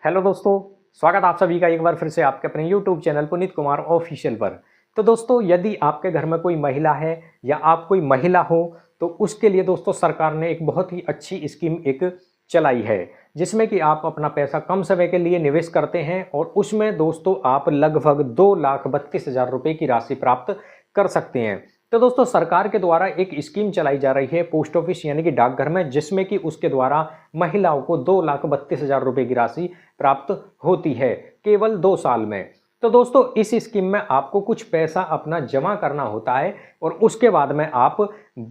Hello दोस्तों, स्वागत आप सभी का एक बार फिर से आपके अपने YouTube channel Puneet Kumar official पर। तो दोस्तों, यदि आपके घर में कोई महिला है या आप कोई महिला हो तो उसके लिए दोस्तों सरकार ने एक बहुत ही अच्छी स्कीम एक चलाई है, जिसमें कि आप अपना पैसा कम समय के लिए निवेश करते हैं और उसमें दोस्तों आप लगभग 2,32,000 रुपये की राशि प्राप्त कर सकते हैं। तो दोस्तों, सरकार के द्वारा एक स्कीम चलाई जा रही है पोस्ट ऑफिस यानी कि डाकघर में, जिसमें कि उसके द्वारा महिलाओं को 2,32,000 रुपये की राशि प्राप्त होती है केवल 2 साल में। तो दोस्तों, इस स्कीम में आपको कुछ पैसा अपना जमा करना होता है और उसके बाद में आप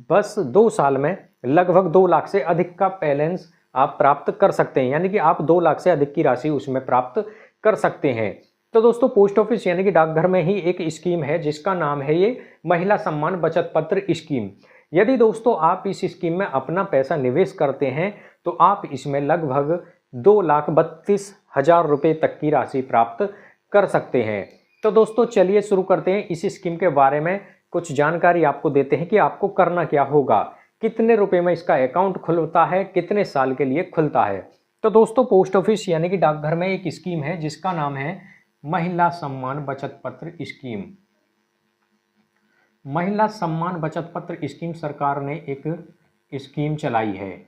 बस 2 साल में लगभग 2 लाख से अधिक का बैलेंस आप प्राप्त कर सकते हैं, यानी कि आप 2 लाख से अधिक की राशि उसमें प्राप्त कर सकते हैं। तो दोस्तों, पोस्ट ऑफिस यानी कि डाकघर में ही एक स्कीम है जिसका नाम है ये महिला सम्मान बचत पत्र स्कीम। यदि दोस्तों आप इस स्कीम में अपना पैसा निवेश करते हैं तो आप इसमें लगभग 2,32,000 रुपये तक की राशि प्राप्त कर सकते हैं। तो दोस्तों चलिए शुरू करते हैं। इस स्कीम के बारे में कुछ जानकारी आपको देते हैं कि आपको करना क्या होगा, कितने रुपए में इसका अकाउंट खुलता है, कितने साल के लिए खुलता है। तो दोस्तों, पोस्ट ऑफिस यानी कि डाकघर में एक स्कीम है जिसका नाम है महिला सम्मान बचत पत्र स्कीम। महिला सम्मान बचत पत्र स्कीम सरकार ने एक स्कीम चलाई है,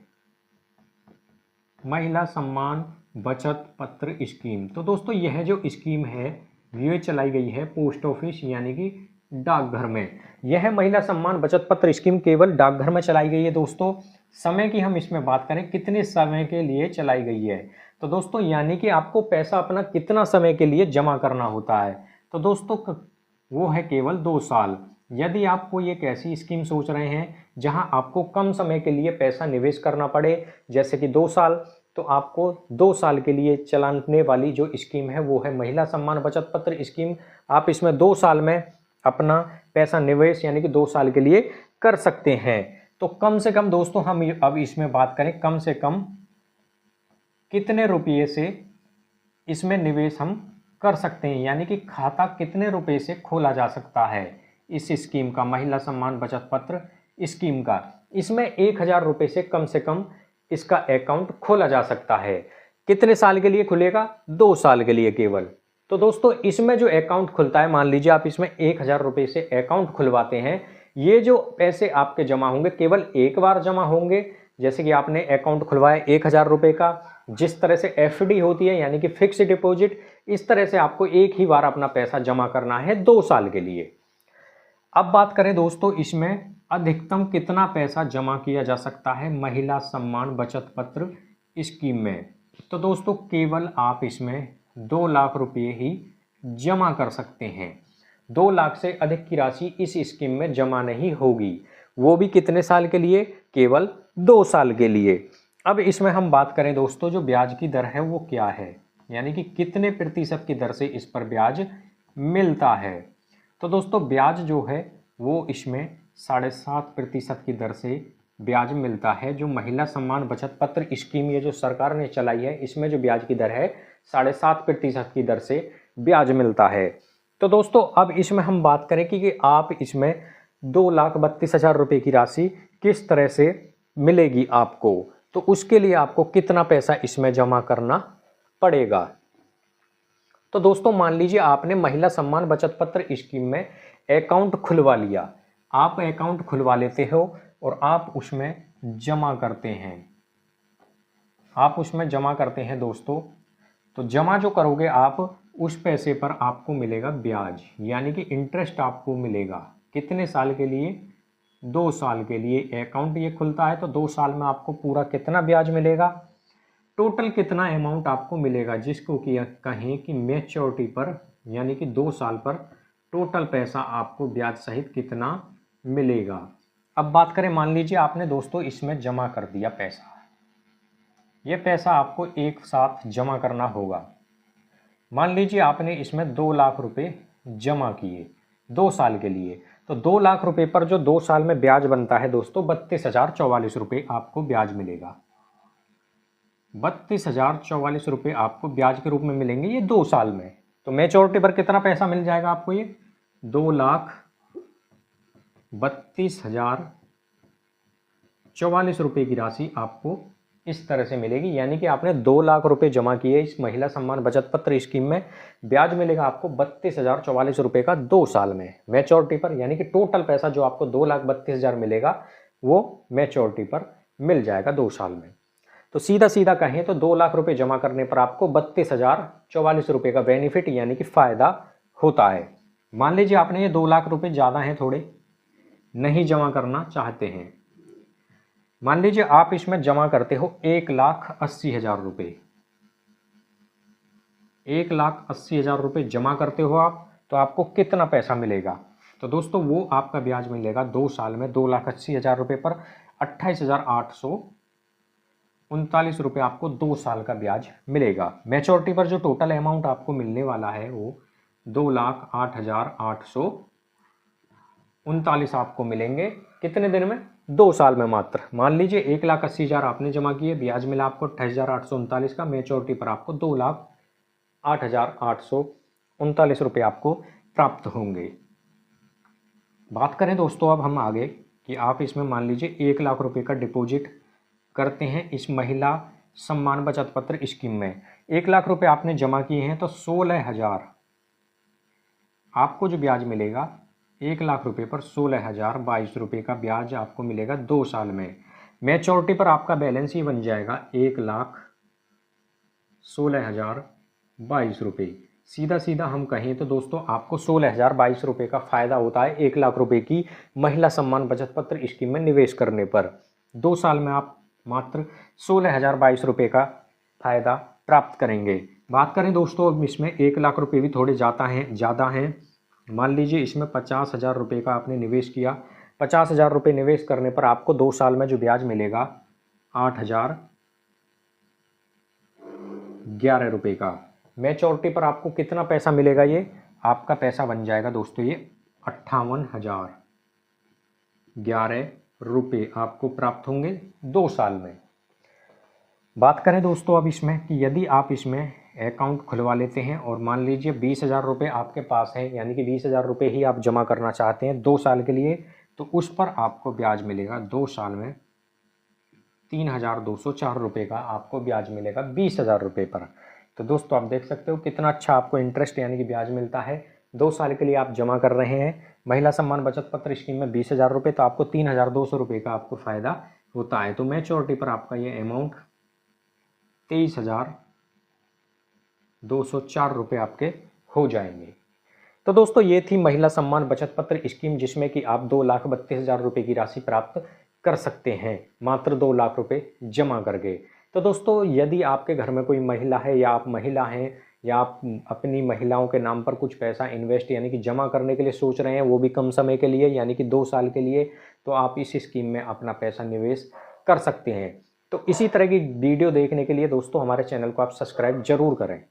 महिला सम्मान बचत पत्र स्कीम। तो दोस्तों, यह जो स्कीम है ये चलाई गई है पोस्ट ऑफिस यानी कि डाकघर में। यह महिला सम्मान बचत पत्र स्कीम केवल डाकघर में चलाई गई है। दोस्तों, समय की हम इसमें बात करें कितने समय के लिए चलाई गई है, तो दोस्तों यानी कि आपको पैसा अपना कितना समय के लिए जमा करना होता है, तो दोस्तों वो है केवल 2 साल। यदि आप कोई एक ऐसी स्कीम सोच रहे हैं जहां आपको कम समय के लिए पैसा निवेश करना पड़े, जैसे कि 2 साल, तो आपको 2 साल के लिए चलाने वाली जो स्कीम है वो है महिला सम्मान बचत पत्र स्कीम। आप इसमें 2 साल में अपना पैसा निवेश यानी कि 2 साल के लिए कर सकते हैं। तो कम से कम दोस्तों हम अब इसमें बात करें कम से कम कितने रुपये से इसमें निवेश हम कर सकते हैं, यानी कि खाता कितने रुपए से खोला जा सकता है इस स्कीम का, महिला सम्मान बचत पत्र स्कीम का। इसमें 1,000 रुपये से कम इसका अकाउंट खोला जा सकता है। कितने साल के लिए खुलेगा? 2 साल के लिए केवल। तो दोस्तों, इसमें जो अकाउंट खुलता है, मान लीजिए आप इसमें 1,000 रुपये से अकाउंट खुलवाते हैं, ये जो पैसे आपके जमा होंगे केवल एक बार जमा होंगे। जैसे कि आपने अकाउंट खुलवाया 1,000 रुपये का, जिस तरह से एफडी होती है यानी कि फिक्स डिपॉजिट, इस तरह से आपको एक ही बार अपना पैसा जमा करना है 2 साल के लिए। अब बात करें दोस्तों, इसमें अधिकतम कितना पैसा जमा किया जा सकता है महिला सम्मान बचत पत्र स्कीम में, तो दोस्तों केवल आप इसमें 2 लाख रुपये ही जमा कर सकते हैं। 2 लाख से अधिक की राशि इस स्कीम में जमा नहीं होगी, वो भी कितने साल के लिए? केवल 2 साल के लिए। अब इसमें हम बात करें दोस्तों, जो ब्याज की दर है वो क्या है, यानी कि कितने प्रतिशत की दर से इस पर ब्याज मिलता है। तो दोस्तों, ब्याज जो है वो इसमें 7.5% की दर से ब्याज मिलता है। जो महिला सम्मान बचत पत्र स्कीम ये जो सरकार ने चलाई है, इसमें जो ब्याज की दर है 7.5% की दर से ब्याज मिलता है। तो दोस्तों, अब इसमें हम बात करें कि आप इसमें 2,32,000 रुपये की राशि किस तरह से मिलेगी आपको, तो उसके लिए आपको कितना पैसा इसमें जमा करना पड़ेगा। तो दोस्तों, मान लीजिए आपने महिला सम्मान बचत पत्र स्कीम में अकाउंट खुलवा लिया। आप अकाउंट खुलवा लेते हो और आप उसमें जमा करते हैं, दोस्तों। तो जमा जो करोगे आप, उस पैसे पर आपको मिलेगा ब्याज, यानी कि इंटरेस्ट आपको मिलेगा। कितने साल के लिए? 2 साल के लिए अकाउंट ये खुलता है, तो 2 साल में आपको पूरा कितना ब्याज मिलेगा, टोटल कितना अमाउंट आपको मिलेगा, जिसको कि कहें कि मैच्योरिटी पर यानी कि 2 साल पर टोटल पैसा आपको ब्याज सहित कितना मिलेगा। अब बात करें, मान लीजिए आपने दोस्तों इसमें जमा कर दिया पैसा, ये पैसा आपको एक साथ जमा करना होगा। मान लीजिए आपने इसमें 2 लाख रुपए जमा किए 2 साल के लिए, तो 2 लाख रुपए पर जो 2 साल में ब्याज बनता है दोस्तों 32,044 रुपये आपको ब्याज मिलेगा। 32,044 रुपये आपको ब्याज के रूप में मिलेंगे ये 2 साल में। तो मैच्योरिटी पर कितना पैसा मिल जाएगा आपको? ये 2,32,044 रुपये की राशि आपको इस तरह से मिलेगी, यानी कि आपने 2 लाख रुपए जमा किए इस महिला सम्मान बचत पत्र स्कीम में, ब्याज मिलेगा आपको 32,044 रुपये का 2 साल में मैच्योरिटी पर, यानी कि टोटल पैसा जो आपको 2,32,000 मिलेगा वो मैच्योरिटी पर मिल जाएगा 2 साल में। तो सीधा सीधा कहें तो 2 लाख रुपए जमा करने पर आपको 32,044 रुपये का बेनिफिट यानी कि फ़ायदा होता है। मान लीजिए आपने ये 2 लाख रुपए ज़्यादा हैं, थोड़े नहीं जमा करना चाहते हैं, मान लीजिए आप इसमें जमा करते हो 1,80,000 रुपये, 1,80,000 रुपये जमा करते हो आप, तो आपको कितना पैसा मिलेगा? तो दोस्तों वो आपका ब्याज मिलेगा 2 साल में 2,80,000 रुपये पर 28,839 रुपये आपको 2 साल का ब्याज मिलेगा। मैच्योरिटी पर जो टोटल अमाउंट आपको मिलने वाला है वो 2,08,839 आपको मिलेंगे। कितने दिन में? 2 साल में मात्र। मान लीजिए 1,80,000 आपने जमा किए, ब्याज मिला आपको 28,839 का, मैच्योरिटी पर आपको 2,08,839 रुपये आपको प्राप्त होंगे। बात करें दोस्तों अब हम आगे कि आप इसमें मान लीजिए 1 लाख रुपये का डिपॉजिट करते हैं इस महिला सम्मान बचत पत्र स्कीम में। 1 लाख रुपये आपने जमा किए हैं तो 16,000 आपको जो ब्याज मिलेगा 1 लाख रुपये पर 16,022 रुपये का ब्याज आपको मिलेगा 2 साल में। मैच्योरिटी पर आपका बैलेंस ही बन जाएगा 1,16,022 रुपये। सीधा सीधा हम कहें तो दोस्तों आपको 16,022 रुपये का फ़ायदा होता है 1 लाख रुपये की महिला सम्मान बचत पत्र स्कीम में निवेश करने पर। 2 साल में आप मात्र 16,022 रुपये का फ़ायदा प्राप्त करेंगे। बात करें दोस्तों अब इसमें 1 लाख रुपये भी थोड़े ज़्यादा हैं। मान लीजिए इसमें 50,000 रुपये का आपने निवेश किया, 50,000 रुपये निवेश करने पर आपको 2 साल में जो ब्याज मिलेगा 8,011 रुपये का। मैच्योरिटी पर आपको कितना पैसा मिलेगा? ये आपका पैसा बन जाएगा दोस्तों ये 58,011 रुपये आपको प्राप्त होंगे 2 साल में। बात करें दोस्तों अब इसमें कि यदि आप इसमें अकाउंट खुलवा लेते हैं और मान लीजिए 20,000 रुपये आपके पास है, यानी कि 20,000 रुपये ही आप जमा करना चाहते हैं 2 साल के लिए, तो उस पर आपको ब्याज मिलेगा 2 साल में 3,204 रुपये का आपको ब्याज मिलेगा 20,000 रुपये पर। तो दोस्तों आप देख सकते हो कितना अच्छा आपको इंटरेस्ट यानी कि ब्याज मिलता है। 2 साल के लिए आप जमा कर रहे हैं महिला सम्मान बचत पत्र स्कीम में 20,000 रुपये, तो आपको 3,200 रुपये का आपको फ़ायदा होता है। तो मैच्योरिटी पर आपका ये अमाउंट 23,204 रुपये आपके हो जाएंगे। तो दोस्तों ये थी महिला सम्मान बचत पत्र स्कीम, जिसमें कि आप 2,32,000 रुपये की राशि प्राप्त कर सकते हैं मात्र 2 लाख रुपये जमा करके। तो दोस्तों यदि आपके घर में कोई महिला है या आप महिला हैं या आप अपनी महिलाओं के नाम पर कुछ पैसा इन्वेस्ट यानी कि जमा करने के लिए सोच रहे हैं, वो भी कम समय के लिए यानी कि 2 साल के लिए, तो आप इस स्कीम में अपना पैसा निवेश कर सकते हैं। तो इसी तरह की वीडियो देखने के लिए दोस्तों हमारे चैनल को आप सब्सक्राइब जरूर करें।